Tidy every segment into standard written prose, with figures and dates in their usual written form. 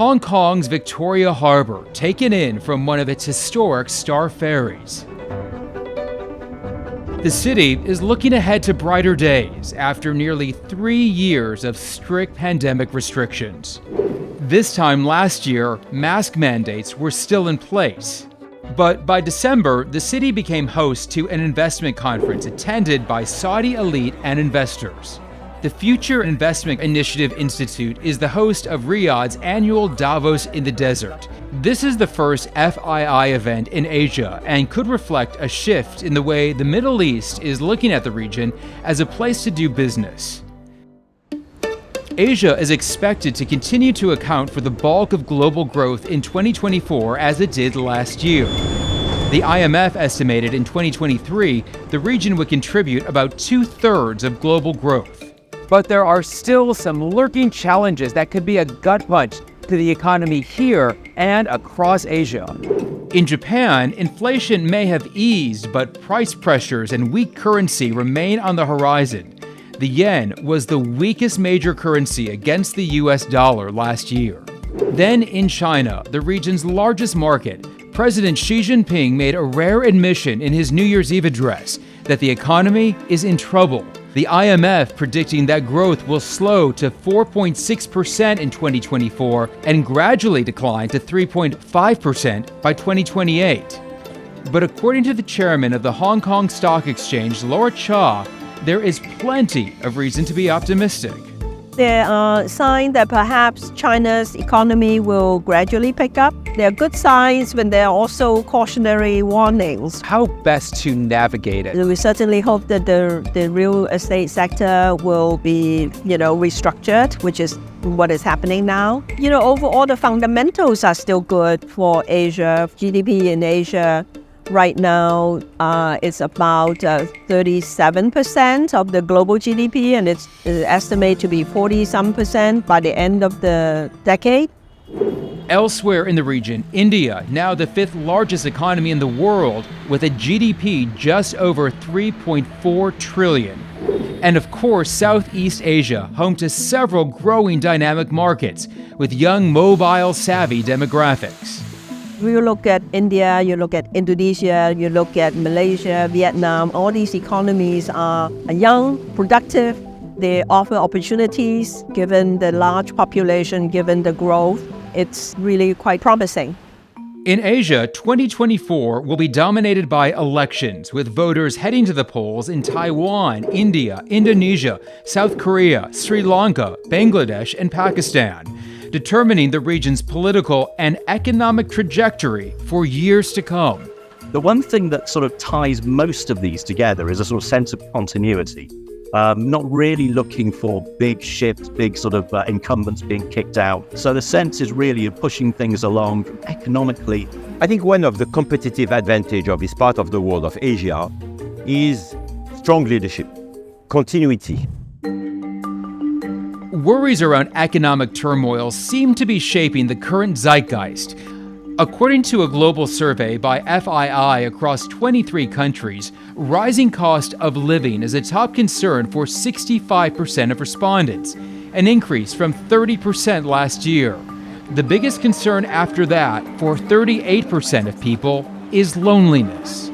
Hong Kong's Victoria Harbour, taken in from one of its historic star ferries. The city is looking ahead to brighter days after nearly 3 years of strict pandemic restrictions. This time last year, mask mandates were still in place. But by December, the city became host to an investment conference attended by Saudi elite and investors. The Future Investment Initiative Institute is the host of Riyadh's annual Davos in the Desert. This is the first FII event in Asia and could reflect a shift in the way the Middle East is looking at the region as a place to do business. Asia is expected to continue to account for the bulk of global growth in 2024 as it did last year. The IMF estimated in 2023 the region would contribute about 2/3 of global growth. But there are still some lurking challenges that could be a gut punch to the economy here and across Asia. In Japan, inflation may have eased, but price pressures and weak currency remain on the horizon. The yen was the weakest major currency against the US dollar last year. Then in China, the region's largest market, President Xi Jinping made a rare admission in his New Year's Eve address that the economy is in trouble. The IMF predicting that growth will slow to 4.6% in 2024 and gradually decline to 3.5% by 2028. But according to the chairman of the Hong Kong Stock Exchange, Laura Cha, there is plenty of reason to be optimistic. There are signs that perhaps China's economy will gradually pick up. There are good signs, but there are also cautionary warnings. How best to navigate it? We certainly hope that the real estate sector will be, restructured, which is what is happening now. Overall, the fundamentals are still good for Asia. GDP in Asia right now is about 37% of the global GDP, and it's estimated to be 40-some% by the end of the decade. Elsewhere in the region, India, now the 5th largest economy in the world, with a GDP just over 3.4 trillion. And of course, Southeast Asia, home to several growing dynamic markets with young, mobile, savvy demographics. You look at India, you look at Indonesia, you look at Malaysia, Vietnam, all these economies are young, productive. They offer opportunities given the large population, given the growth. It's really quite promising. In Asia, 2024 will be dominated by elections, with voters heading to the polls in Taiwan, India, Indonesia, South Korea, Sri Lanka, Bangladesh, and Pakistan, determining the region's political and economic trajectory for years to come. The one thing that sort of ties most of these together is a sort of sense of continuity. Not really looking for big shifts, big sort of incumbents being kicked out. So the sense is really of pushing things along economically. I think one of the competitive advantage of this part of the world of Asia is strong leadership, continuity. Worries around economic turmoil seem to be shaping the current zeitgeist. According to a global survey by FII across 23 countries, rising cost of living is a top concern for 65% of respondents, an increase from 30% last year. The biggest concern after that, for 38% of people, is loneliness.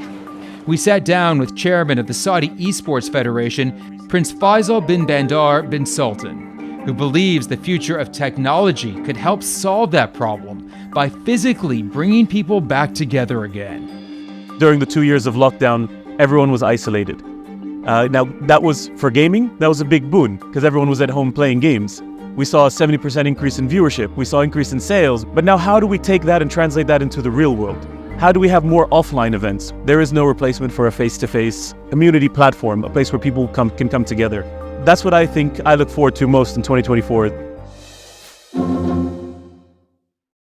We sat down with chairman of the Saudi Esports Federation, Prince Faisal bin Bandar bin Sultan, who believes the future of technology could help solve that problem by physically bringing people back together again. During the 2 years of lockdown, everyone was isolated. Now, that was, for gaming, that was a big boon, because everyone was at home playing games. We saw a 70% increase in viewership, we saw increase in sales, but now how do we take that and translate that into the real world? How do we have more offline events? There is no replacement for a face-to-face community platform, a place where people can come together. That's what I think I look forward to most in 2024.